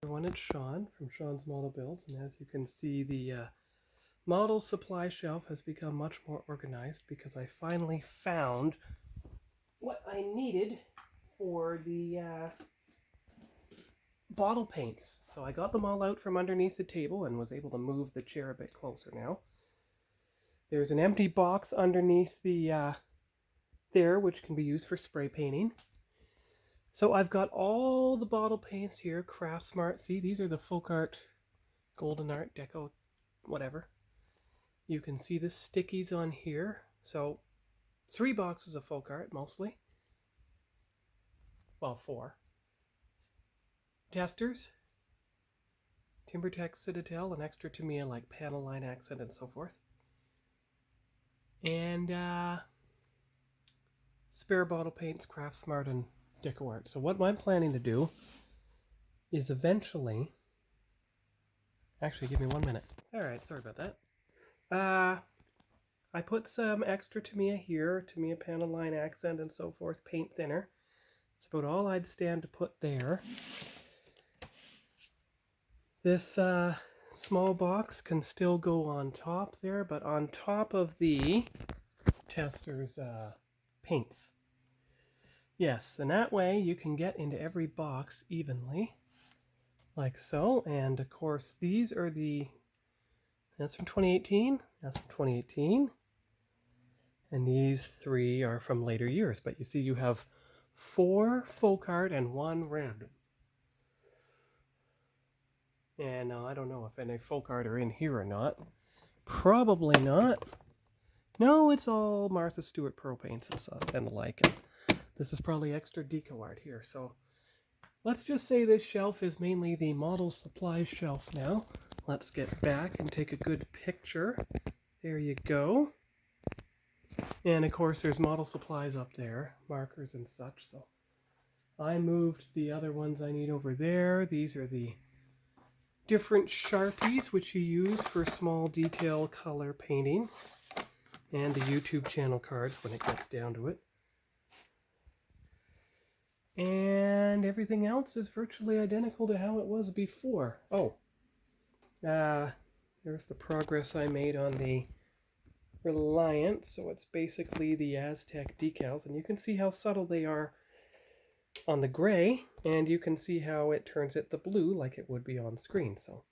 Everyone, it's Sean from Sean's Model Builds, and as you can see, the model supply shelf has become much more organized because I finally found what I needed for the bottle paints. So I got them all out from underneath the table and was able to move the chair a bit closer now. There's an empty box underneath the there, which can be used for spray painting. So I've got all the bottle paints here, Craft Smart. See, these are the Folk Art, Golden Art, Deco, whatever. You can see the stickies on here. So 3 boxes of Folk Art mostly. Well, 4. Testers, TimberTech Citadel, and extra Tamiya like panel line accent and so forth. And spare bottle paints, Craft Smart, and Deco Art. So what I'm planning to do is eventually... Actually, give me 1 minute. Alright, sorry about that. I put some extra Tamiya here, Tamiya panel line accent and so forth, paint thinner. It's about all I'd stand to put there. This small box can still go on top there, but on top of the tester's paints. Yes, and that way you can get into every box evenly, like so. And of course, these are that's from 2018, that's from 2018. And these 3 are from later years. But you see, you have 4 folk art and 1 random. And I don't know if any folk art are in here or not. Probably not. No, it's all Martha Stewart pearl paints and the like. And this is probably extra deco art here. So let's just say this shelf is mainly the model supplies shelf now. Let's get back and take a good picture. There you go. And of course there's model supplies up there, markers and such. So I moved the other ones I need over there. These are the different Sharpies which you use for small detail color painting, and the YouTube channel cards when it gets down to it. And everything else is virtually identical to how it was before. Oh, there's the progress I made on the Reliant. So it's basically the Aztec decals, and you can see how subtle they are on the gray, and you can see how it turns it the blue like it would be on screen. So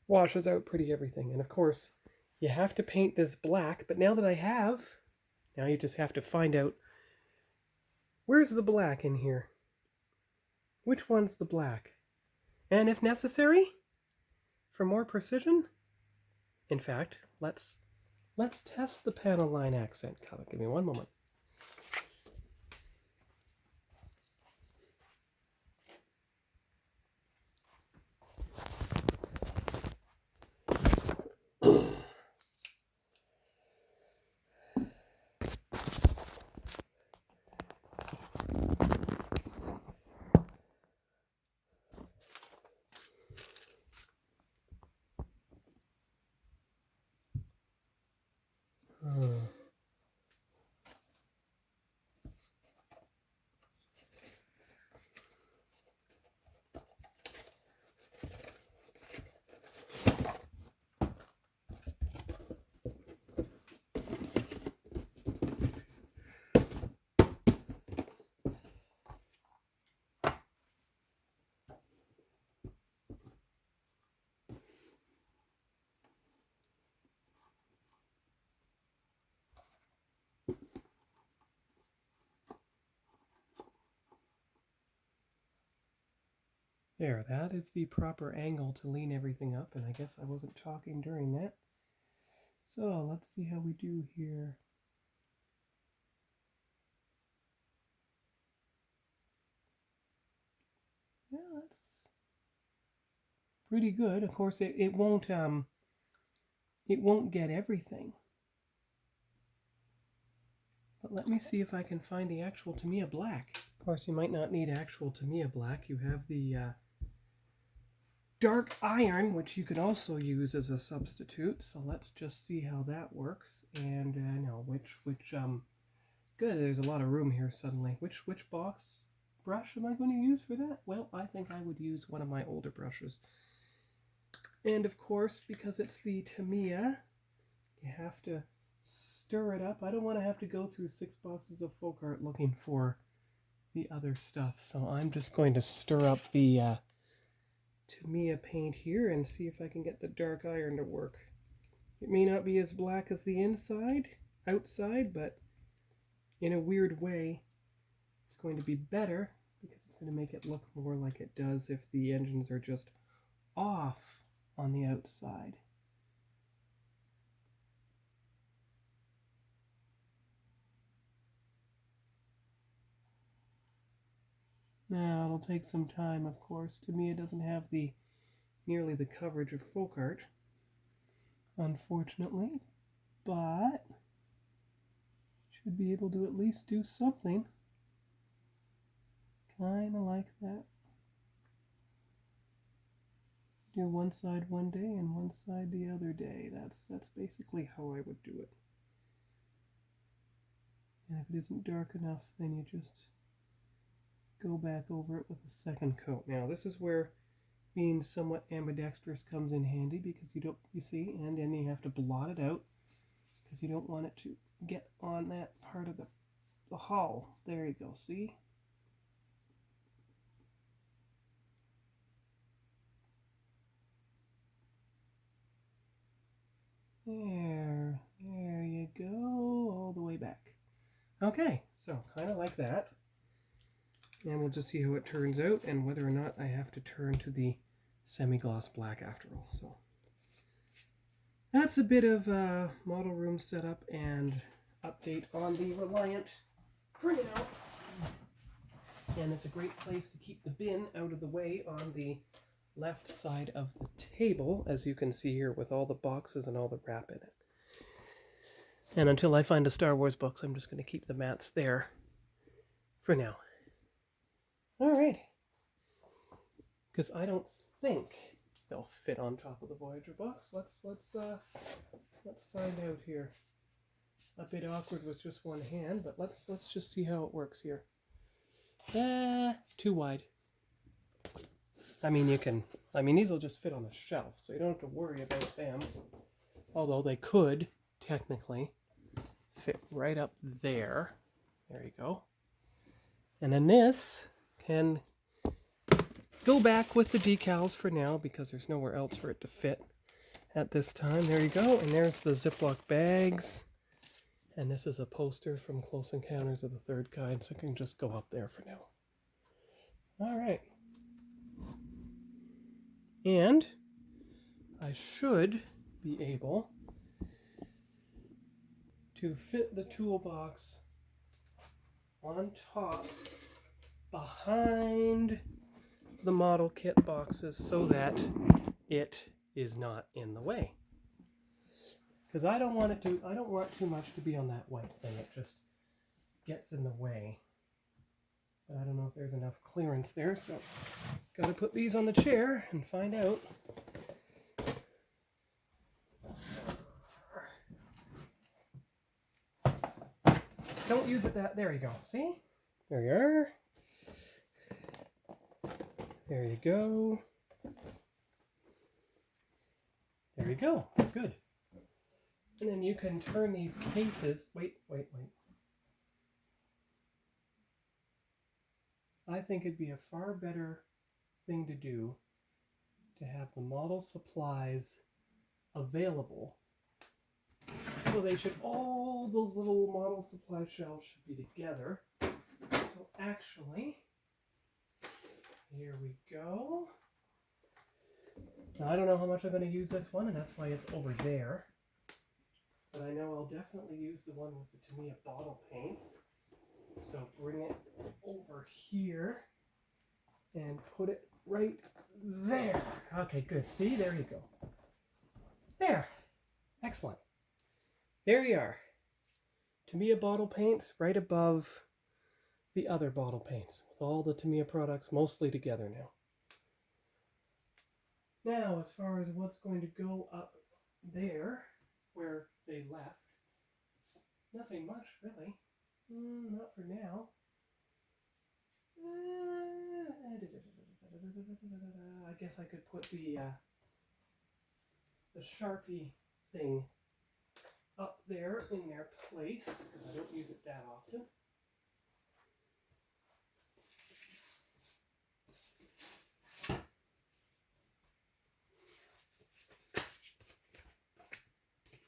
washes out pretty everything. And of course you have to paint this black, but now that I have, now you just have to find out where's the black in here. Which one's the black? And if necessary, for more precision, in fact, let's test the panel line accent color. Give me 1 moment. There, that is the proper angle to lean everything up, and I guess I wasn't talking during that. So let's see how we do here. Yeah, that's pretty good. Of course, it won't get everything. But let me see if I can find the actual Tamiya black. Of course, you might not need actual Tamiya black. You have the dark iron, which you can also use as a substitute. So let's just see how that works. And no, which good. There's a lot of room here suddenly. Which box? brush am I going to use for that? Well, I think I would use one of my older brushes. And of course, because it's the Tamiya, you have to stir it up. I don't want to have to go through 6 boxes of folk art looking for the other stuff. So I'm just going to stir up the Tamiya paint here and see if I can get the dark iron to work. It may not be as black as the outside, but in a weird way, it's going to be better because it's going to make it look more like it does if the engines are just off on the outside. Now, it'll take some time, of course. Tamiya doesn't have nearly the coverage of folk art, unfortunately, but should be able to at least do something. Kind of like that. Do one side one day and one side the other day. That's basically how I would do it. And if it isn't dark enough, then you just go back over it with a second coat. Now, this is where being somewhat ambidextrous comes in handy because you see, and then you have to blot it out because you don't want it to get on that part of the hull. There you go, see? There you go, all the way back. Okay, so kind of like that. And we'll just see how it turns out and whether or not I have to turn to the semi-gloss black after all. So that's a bit of model room setup and update on the Reliant for now. And it's a great place to keep the bin out of the way on the left side of the table, as you can see here with all the boxes and all the wrap in it. And until I find a Star Wars box, I'm just going to keep the mats there for now. All right. Because I don't think they'll fit on top of the Voyager box. Let's find out here. A bit awkward with just one hand, but let's just see how it works here. Too wide. I mean, these will just fit on the shelf, so you don't have to worry about them. Although they could, technically, fit right up there. There you go. And then this can go back with the decals for now because there's nowhere else for it to fit at this time. There you go. And there's the Ziploc bags. And this is a poster from Close Encounters of the Third Kind, so it can just go up there for now. All right. And I should be able to fit the toolbox on top behind the model kit boxes so that it is not in the way. Because I don't want too much to be on that white thing. It just gets in the way. But I don't know if there's enough clearance there, so got to put these on the chair and find out. Don't use it that, there you go, see? There you are. There you go. There you go, good. And then you can turn these cases, wait. I think it'd be a far better thing to do to have the model supplies available. So all those little model supply shelves should be together. So actually, here we go. Now I don't know how much I'm going to use this one, and that's why it's over there. But I know I'll definitely use the one with the Tamiya bottle paints. So bring it over here and put it right there. Okay, good. See, there you go. There. Excellent. There you are. Tamiya bottle paints right above the other bottle paints with all the Tamiya products mostly together now. Now, as far as what's going to go up there where they left, nothing much really. Not for now. I guess I could put the Sharpie thing up there in their place because I don't use it that often.